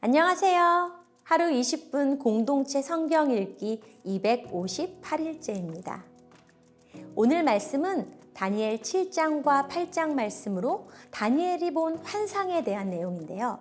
안녕하세요. 하루 20분 공동체 성경 읽기 258일째입니다. 오늘 말씀은 다니엘 7장과 8장 말씀으로 다니엘이 본 환상에 대한 내용인데요.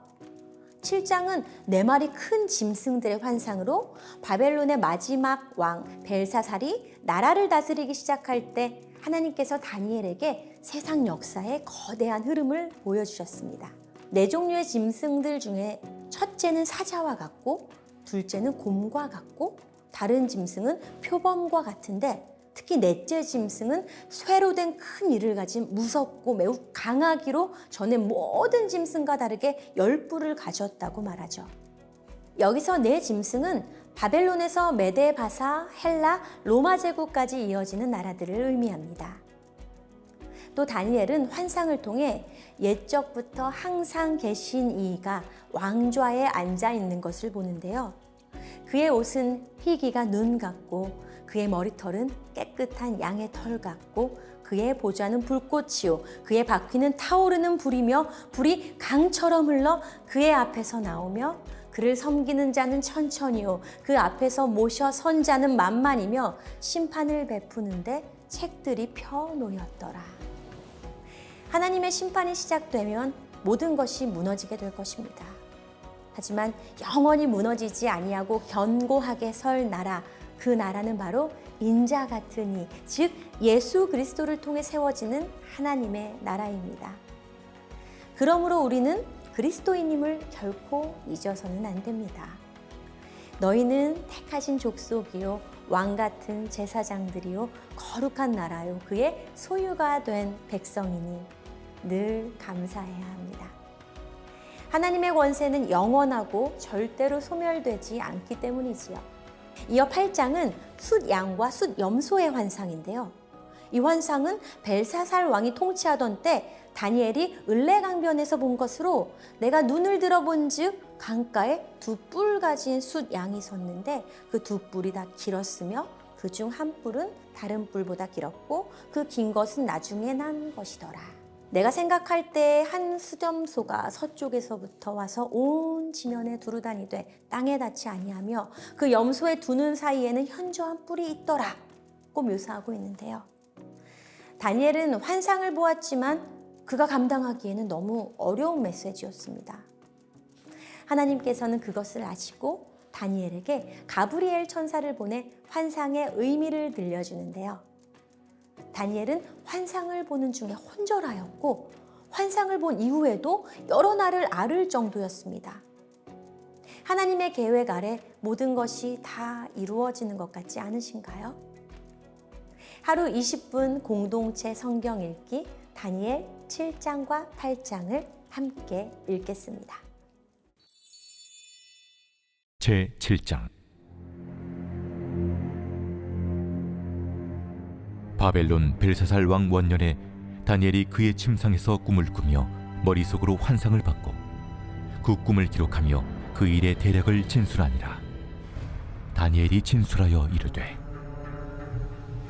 7장은 4마리 큰 짐승들의 환상으로 바벨론의 마지막 왕 벨사살이 나라를 다스리기 시작할 때 하나님께서 다니엘에게 세상 역사의 거대한 흐름을 보여주셨습니다. 4종류의 짐승들 중에 첫째는 사자와 같고, 둘째는 곰과 같고, 다른 짐승은 표범과 같은데 특히 넷째 짐승은 쇠로 된 큰 이를 가진 무섭고 매우 강하기로 전에 모든 짐승과 다르게 10뿔을 가졌다고 말하죠. 여기서 4짐승은 바벨론에서 메데, 바사, 헬라, 로마 제국까지 이어지는 나라들을 의미합니다. 또 다니엘은 환상을 통해 옛적부터 항상 계신 이가 왕좌에 앉아 있는 것을 보는데요. 그의 옷은 희기가 눈 같고 그의 머리털은 깨끗한 양의 털 같고 그의 보좌는 불꽃이요 그의 바퀴는 타오르는 불이며 불이 강처럼 흘러 그의 앞에서 나오며 그를 섬기는 자는 천천히요 그 앞에서 모셔 선 자는 만만이며 심판을 베푸는데 책들이 펴놓였더라. 하나님의 심판이 시작되면 모든 것이 무너지게 될 것입니다. 하지만 영원히 무너지지 아니하고 견고하게 설 나라, 그 나라는 바로 인자 같은 이, 즉 예수 그리스도를 통해 세워지는 하나님의 나라입니다. 그러므로 우리는 그리스도인임을 결코 잊어서는 안 됩니다. 너희는 택하신 족속이요 왕 같은 제사장들이요 거룩한 나라요 그의 소유가 된 백성이니 늘 감사해야 합니다. 하나님의 권세는 영원하고 절대로 소멸되지 않기 때문이지요. 이어 8장은 숫양과 숫염소의 환상인데요. 이 환상은 벨사살 왕이 통치하던 때 다니엘이 을레강변에서 본 것으로 내가 눈을 들어본 즉 강가에 2뿔 가진 숫양이 섰는데 그 2뿔이 다 길었으며 그 중 한 뿔은 다른 뿔보다 길었고 그 긴 것은 나중에 난 것이더라. 내가 생각할 때 한 숫염소가 서쪽에서부터 와서 온 지면에 두루다니되 땅에 닿지 아니하며 그 염소의 두 눈 사이에는 현저한 뿔이 있더라고 묘사하고 있는데요. 다니엘은 환상을 보았지만 그가 감당하기에는 너무 어려운 메시지였습니다. 하나님께서는 그것을 아시고 다니엘에게 가브리엘 천사를 보내 환상의 의미를 들려주는데요. 다니엘은 환상을 보는 중에 혼절하였고 환상을 본 이후에도 여러 날을 앓을 정도였습니다. 하나님의 계획 아래 모든 것이 다 이루어지는 것 같지 않으신가요? 하루 20분 공동체 성경 읽기 다니엘 7장과 8장을 함께 읽겠습니다. 제7장 바벨론 벨사살 왕 원년에 다니엘이 그의 침상에서 꿈을 꾸며 머릿속으로 환상을 받고 그 꿈을 기록하며 그 일의 대략을 진술하니라. 다니엘이 진술하여 이르되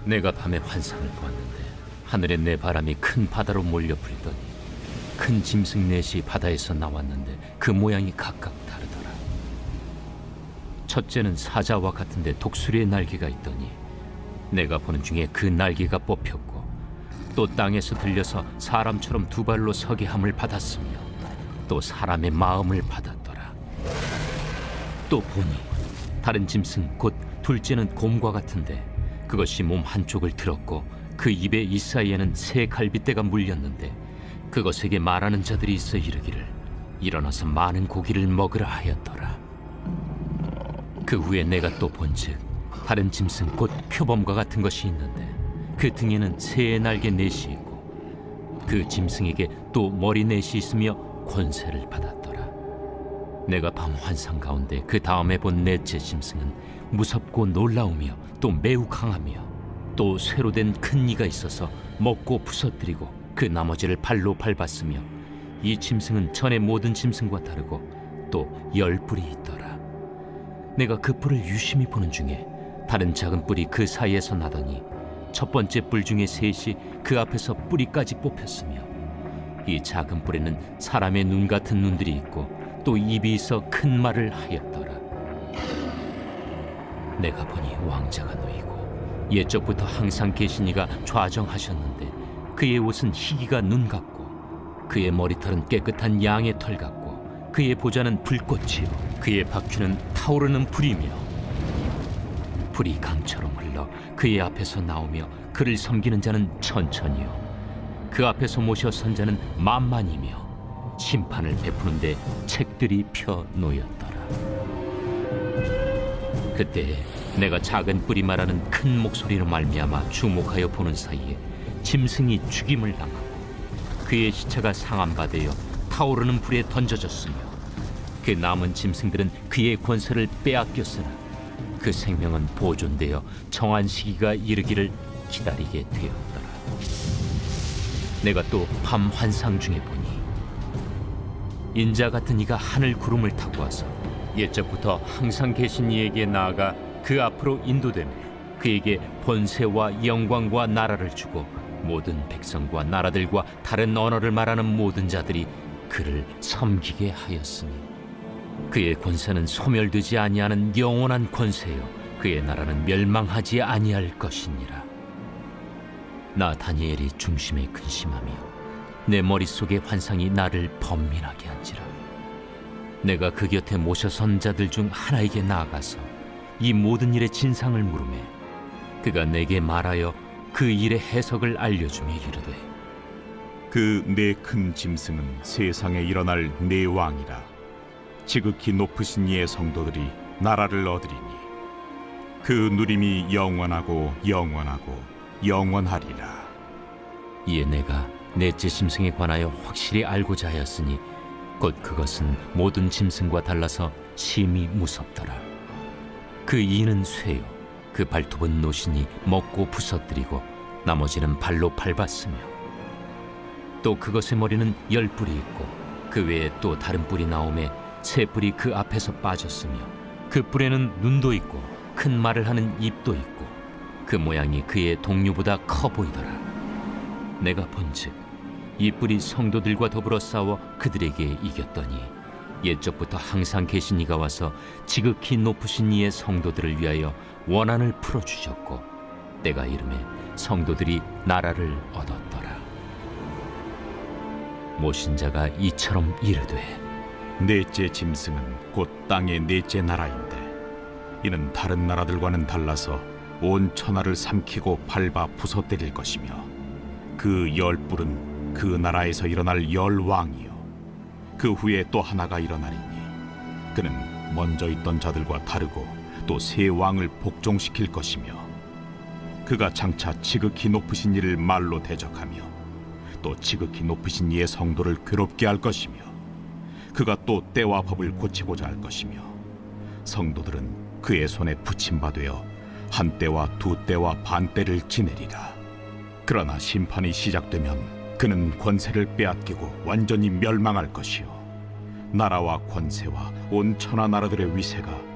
내가 밤에 환상을 보았는데 하늘에 내 바람이 큰 바다로 몰려 불더니 큰 짐승 넷이 바다에서 나왔는데 그 모양이 각각 다르더라. 첫째는 사자와 같은데 독수리의 날개가 있더니 내가 보는 중에 그 날개가 뽑혔고 또 땅에서 들려서 사람처럼 2발로 서게 함을 받았으며 또 사람의 마음을 받았더라. 또 보니 다른 짐승 곧 둘째는 곰과 같은데 그것이 몸 한쪽을 들었고 그 입의 이 사이에는 새 갈빗대가 물렸는데 그것에게 말하는 자들이 있어 이르기를 일어나서 많은 고기를 먹으라 하였더라. 그 후에 내가 또 본즉 다른 짐승 곧 표범과 같은 것이 있는데 그 등에는 새의 날개 넷이 있고 그 짐승에게 또 머리 넷이 있으며 권세를 받았더라. 내가 밤 환상 가운데 그 다음에 본 넷째 짐승은 무섭고 놀라우며 또 매우 강하며 또 쇠로 된 큰 이가 있어서 먹고 부서뜨리고 그 나머지를 발로 밟았으며 이 짐승은 전의 모든 짐승과 다르고 또 10뿔이 있더라. 내가 그 뿔을 유심히 보는 중에 다른 작은 뿔이 그 사이에서 나더니 첫 번째 뿔 중에 셋이 그 앞에서 뿌리까지 뽑혔으며 이 작은 뿔에는 사람의 눈 같은 눈들이 있고 또 또 입이 있어 큰 말을 하였더라. 내가 보니 왕자가 놓이고 옛적부터 항상 계신 이가 좌정하셨는데 그의 옷은 희기가 눈 같고 그의 머리털은 깨끗한 양의 털 같고 그의 보좌는 불꽃이요 그의 바퀴는 타오르는 불이며 불이 강처럼 흘러 그의 앞에서 나오며 그를 섬기는 자는 천천히요 그 앞에서 모셔 선 자는 만만이며 심판을 베푸는데 책들이 펴 놓였더라. 그때 내가 작은 뿔이 말하는 큰 목소리로 말미암아 주목하여 보는 사이에 짐승이 죽임을 당하고 그의 시체가 상함받아 타오르는 불에 던져졌으며 그 남은 짐승들은 그의 권세를 빼앗겼으나 그 생명은 보존되어 정한 시기가 이르기를 기다리게 되었더라. 내가 또 밤 환상 중에 보니 인자 같은 이가 하늘 구름을 타고 와서 옛적부터 항상 계신 이에게 나아가 그 앞으로 인도되며 그에게 번세와 영광과 나라를 주고 모든 백성과 나라들과 다른 언어를 말하는 모든 자들이 그를 섬기게 하였으니 그의 권세는 소멸되지 아니하는 영원한 권세요 그의 나라는 멸망하지 아니할 것이니라. 나 다니엘이 중심에 근심하며 내 머릿속의 환상이 나를 번민하게 한지라. 내가 그 곁에 모셔 선 자들 중 하나에게 나아가서 이 모든 일의 진상을 물으매 그가 내게 말하여 그 일의 해석을 알려주며 이르되 그 네 큰 짐승은 세상에 일어날 네 왕이라. 지극히 높으신 이의 성도들이 나라를 얻으리니 그 누림이 영원하고 영원하고 영원하리라. 이에 내가 넷째 짐승에 관하여 확실히 알고자 하였으니 곧 그것은 모든 짐승과 달라서 심히 무섭더라. 그 이는 쇠요 그 발톱은 노신이 먹고 부서뜨리고 나머지는 발로 밟았으며 또 그것의 머리는 10뿔이 있고 그 외에 또 다른 뿔이 나오매 3뿔이 그 앞에서 빠졌으며 그 뿔에는 눈도 있고 큰 말을 하는 입도 있고 그 모양이 그의 동류보다 커 보이더라. 내가 본즉 이 뿔이 성도들과 더불어 싸워 그들에게 이겼더니 옛적부터 항상 계신 이가 와서 지극히 높으신 이의 성도들을 위하여 원한을 풀어주셨고 때가 이르매 성도들이 나라를 얻었더라. 모신 자가 이처럼 이르되 넷째 짐승은 곧 땅의 넷째 나라인데 이는 다른 나라들과는 달라서 온 천하를 삼키고 밟아 부서뜨릴 것이며 그 10뿔은 그 나라에서 일어날 10왕이요 그 후에 또 하나가 일어나리니 그는 먼저 있던 자들과 다르고 또 새 왕을 복종시킬 것이며 그가 장차 지극히 높으신 이를 말로 대적하며 또 지극히 높으신 이의 성도를 괴롭게 할 것이며 그가 또 때와 법을 고치고자 할 것이며 성도들은 그의 손에 붙임바되어 한 때와 두 때와 반 때를 지내리라. 그러나 심판이 시작되면 그는 권세를 빼앗기고 완전히 멸망할 것이요 나라와 권세와 온 천하 나라들의 위세가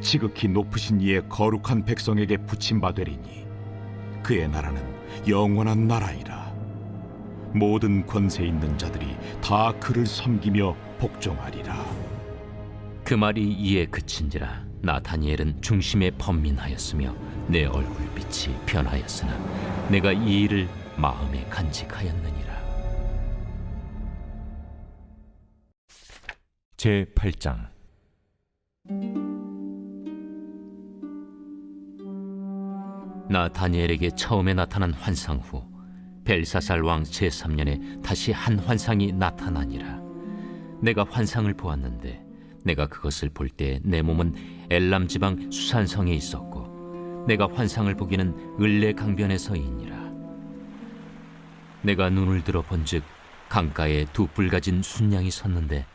지극히 높으신 이의 거룩한 백성에게 붙임바되리니 그의 나라는 영원한 나라이라. 모든 권세 있는 자들이 다 그를 섬기며 복종하리라. 그 말이 이에 그친지라. 나 다니엘은 중심에 번민하였으며 내 얼굴빛이 변하였으나 내가 이 일을 마음에 간직하였느니라. 제8장. 나 다니엘에게 처음에 나타난 환상 후 벨사살 왕 제3년에 다시 한 환상이 나타나니라. 내가 환상을 보았는데 내가 그것을 볼 때 내 몸은 엘람 지방 수산성에 있었고 내가 환상을 보기는 을레 강변에서이니라. 내가 눈을 들어 본즉 강가에 2뿔 가진 순양이 섰는데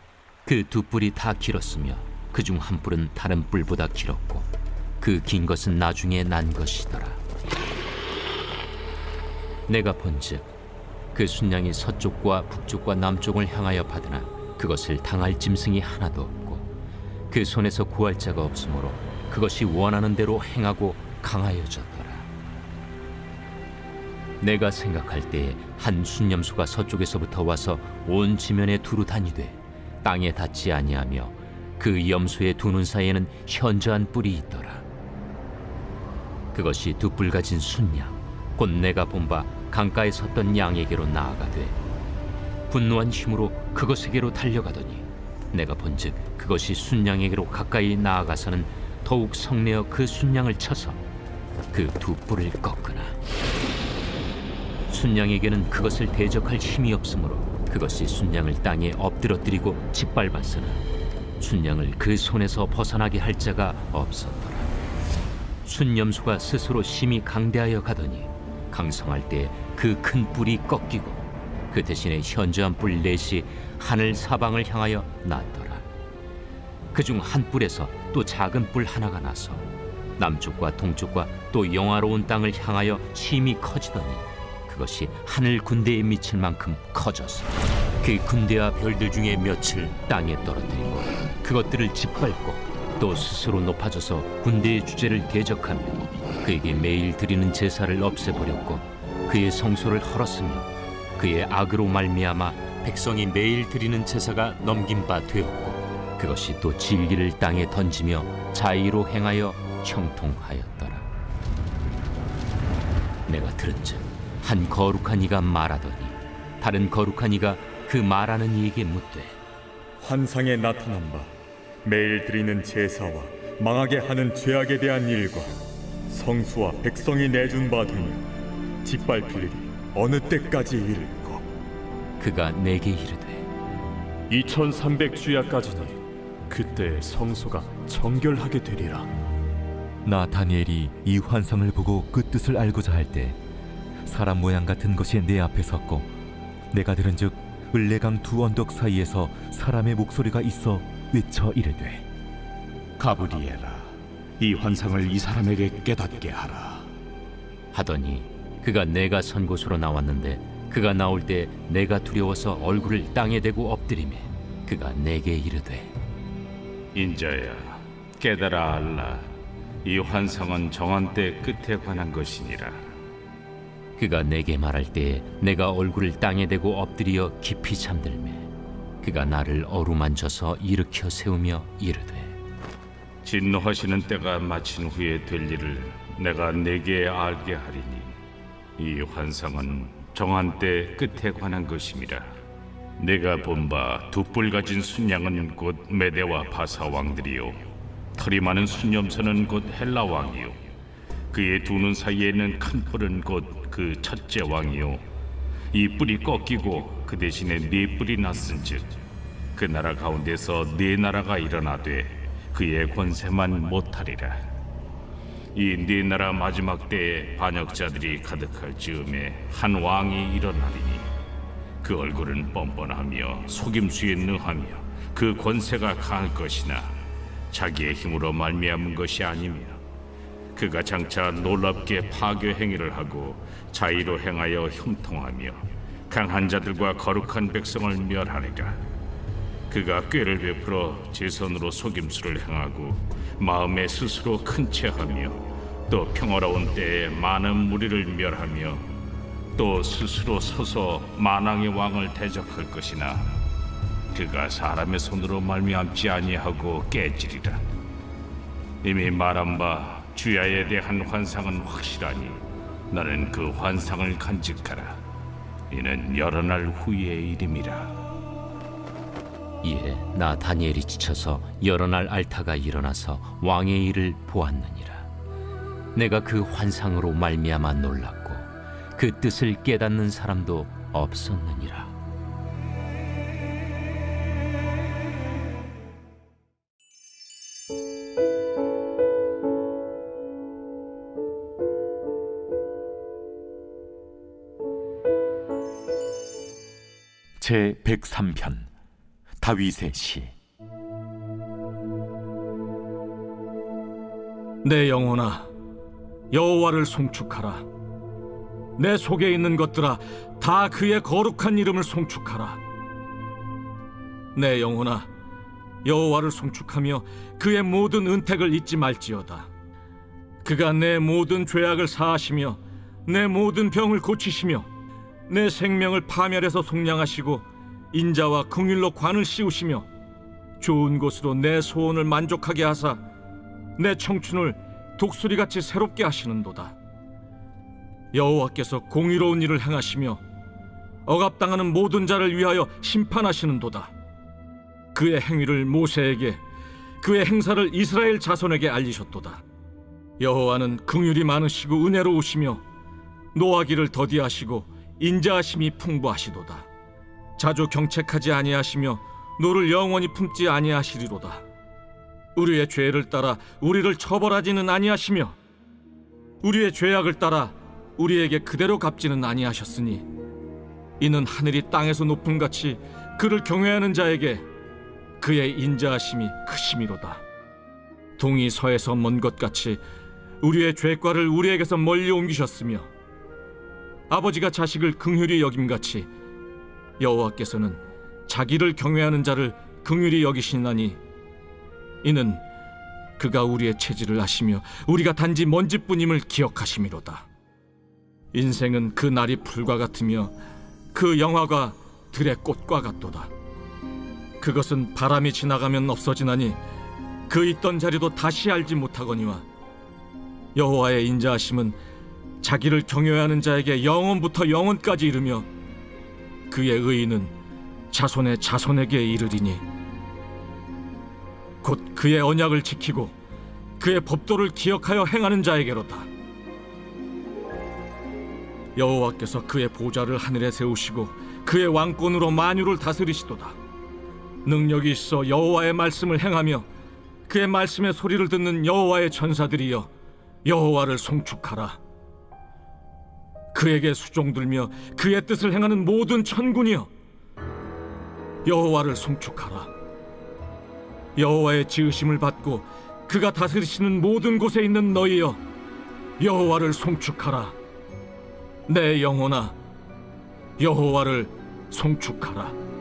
그 2뿔이 다 길었으며 그중 한 뿔은 다른 뿔보다 길었고 그 긴 것은 나중에 난 것이더라. 내가 본즉 그 순양이 서쪽과 북쪽과 남쪽을 향하여 받으나 그것을 당할 짐승이 하나도 없고 그 손에서 구할 자가 없으므로 그것이 원하는 대로 행하고 강하여졌더라. 내가 생각할 때에 한 순념수가 서쪽에서부터 와서 온 지면에 두루 다니되 땅에 닿지 아니하며 그 염소의 두 눈 사이에는 현저한 뿔이 있더라. 그것이 두 뿔 가진 순양 곧 내가 본 바 강가에 섰던 양에게로 나아가되 분노한 힘으로 그것에게로 달려가더니 내가 본즉 그것이 순양에게로 가까이 나아가서는 더욱 성내어 그 순양을 쳐서 그 두 뿔을 꺾으나 순양에게는 그것을 대적할 힘이 없으므로 그것이 순양을 땅에 엎드러뜨리고 짓밟았으나 순양을 그 손에서 벗어나게 할 자가 없었더라. 순염소가 스스로 심히 강대하여 가더니 강성할 때 그 큰 뿔이 꺾이고 그 대신에 현저한 뿔 넷이 하늘 사방을 향하여 났더라. 그중 한 뿔에서 또 작은 뿔 하나가 나서 남쪽과 동쪽과 또 영화로운 땅을 향하여 심히 커지더니 그것이 하늘 군대에 미칠 만큼 커져서 그 군대와 별들 중에 몇을 땅에 떨어뜨리고 그것들을 짓밟고 또 스스로 높아져서 군대의 주제를 대적하며 그에게 매일 드리는 제사를 없애버렸고 그의 성소를 헐었으며 그의 악으로 말미암아 백성이 매일 드리는 제사가 넘긴 바 되었고 그것이 또 진리를 땅에 던지며 자의로 행하여 형통하였더라. 내가 들은즉 한 거룩한 이가 말하더니 다른 거룩한 이가 그 말하는 이에게 묻되 환상에 나타난 바 매일 드리는 제사와 망하게 하는 죄악에 대한 일과 성수와 백성이 내준 바 되면 짓밟힐 일이 어느 때까지 이를까? 그가 내게 이르되 2300주야까지니 그때 성소가 정결하게 되리라. 나 다니엘이 이 환상을 보고 그 뜻을 알고자 할 때 사람 모양 같은 것이 내 앞에 섰고 내가 들은즉 을레강 두 언덕 사이에서 사람의 목소리가 있어 외쳐 이르되 가브리엘아, 이 환상을 이 사람에게 깨닫게 하라. 하더니 그가 내가 선 곳으로 나왔는데 그가 나올 때 내가 두려워서 얼굴을 땅에 대고 엎드리매 그가 내게 이르되 인자야, 깨달아 알라. 이 환상은 정한 때 끝에 관한 것이니라. 그가 내게 말할 때에 내가 얼굴을 땅에 대고 엎드려 깊이 잠들매 그가 나를 어루만져서 일으켜 세우며 이르되 진노하시는 때가 마친 후에 될 일을 내가 내게 알게 하리니 이 환상은 정한 때 끝에 관한 것임이라. 내가 본 바 두 뿔 가진 순양은 곧 메대와 바사 왕들이요 털이 많은 순염소는 곧 헬라 왕이요 그의 두 눈 사이에는 큰 뿔은 곧 그 첫째 왕이요 이 뿔이 꺾이고 그 대신에 네 뿔이 났은즉 그 나라 가운데서 네 나라가 일어나되 그의 권세만 못하리라. 이 네 나라 마지막 때에 반역자들이 가득할 즈음에 한 왕이 일어나리니 그 얼굴은 뻔뻔하며 속임수에 능하며 그 권세가 강할 것이나 자기의 힘으로 말미암은 것이 아니며 그가 장차 놀랍게 파괴 행위를 하고 자의로 행하여 형통하며 강한 자들과 거룩한 백성을 멸하리라. 그가 꾀를 베풀어 제 손으로 속임수를 행하고 마음에 스스로 큰 체하며 또 평화로운 때에 많은 무리를 멸하며 또 스스로 서서 만왕의 왕을 대적할 것이나 그가 사람의 손으로 말미암지 아니하고 깨지리라. 이미 말한 바 주야에 대한 환상은 확실하니 너는 그 환상을 간직하라. 이는 여러 날 후의 일임이라. 이에 나 다니엘이 지쳐서 여러 날 앓다가 일어나서 왕의 일을 보았느니라. 내가 그 환상으로 말미암아 놀랐고 그 뜻을 깨닫는 사람도 없었느니라. 제 103편 다윗의 시. 내 영혼아, 여호와를 송축하라. 내 속에 있는 것들아, 다 그의 거룩한 이름을 송축하라. 내 영혼아, 여호와를 송축하며 그의 모든 은택을 잊지 말지어다. 그가 내 모든 죄악을 사하시며 내 모든 병을 고치시며 내 생명을 파멸해서 속량하시고 인자와 긍휼로 관을 씌우시며 좋은 곳으로 내 소원을 만족하게 하사 내 청춘을 독수리같이 새롭게 하시는도다. 여호와께서 공의로운 일을 행하시며 억압당하는 모든 자를 위하여 심판하시는도다. 그의 행위를 모세에게, 그의 행사를 이스라엘 자손에게 알리셨도다. 여호와는 긍휼이 많으시고 은혜로우시며 노하기를 더디하시고 인자하심이 풍부하시도다. 자주 경책하지 아니하시며 노를 영원히 품지 아니하시리로다. 우리의 죄를 따라 우리를 처벌하지는 아니하시며 우리의 죄악을 따라 우리에게 그대로 갚지는 아니하셨으니 이는 하늘이 땅에서 높음같이 그를 경외하는 자에게 그의 인자하심이 크심이로다. 동이 서에서 먼 것 같이 우리의 죄과를 우리에게서 멀리 옮기셨으며 아버지가 자식을 긍휼히 여김같이 여호와께서는 자기를 경외하는 자를 긍휼히 여기시나니 이는 그가 우리의 체질을 아시며 우리가 단지 먼지뿐임을 기억하심이로다. 인생은 그 날이 풀과 같으며 그 영화가 들의 꽃과 같도다. 그것은 바람이 지나가면 없어지나니 그 있던 자리도 다시 알지 못하거니와 여호와의 인자하심은 자기를 경외하는 자에게 영원부터 영원까지 이르며 그의 의인은 자손의 자손에게 이르리니 곧 그의 언약을 지키고 그의 법도를 기억하여 행하는 자에게로다. 여호와께서 그의 보좌를 하늘에 세우시고 그의 왕권으로 만유를 다스리시도다. 능력이 있어 여호와의 말씀을 행하며 그의 말씀의 소리를 듣는 여호와의 전사들이여 여호와를 송축하라. 그에게 수종들며 그의 뜻을 행하는 모든 천군이여 여호와를 송축하라. 여호와의 지으심을 받고 그가 다스리시는 모든 곳에 있는 너희여 여호와를 송축하라. 내 영혼아 여호와를 송축하라.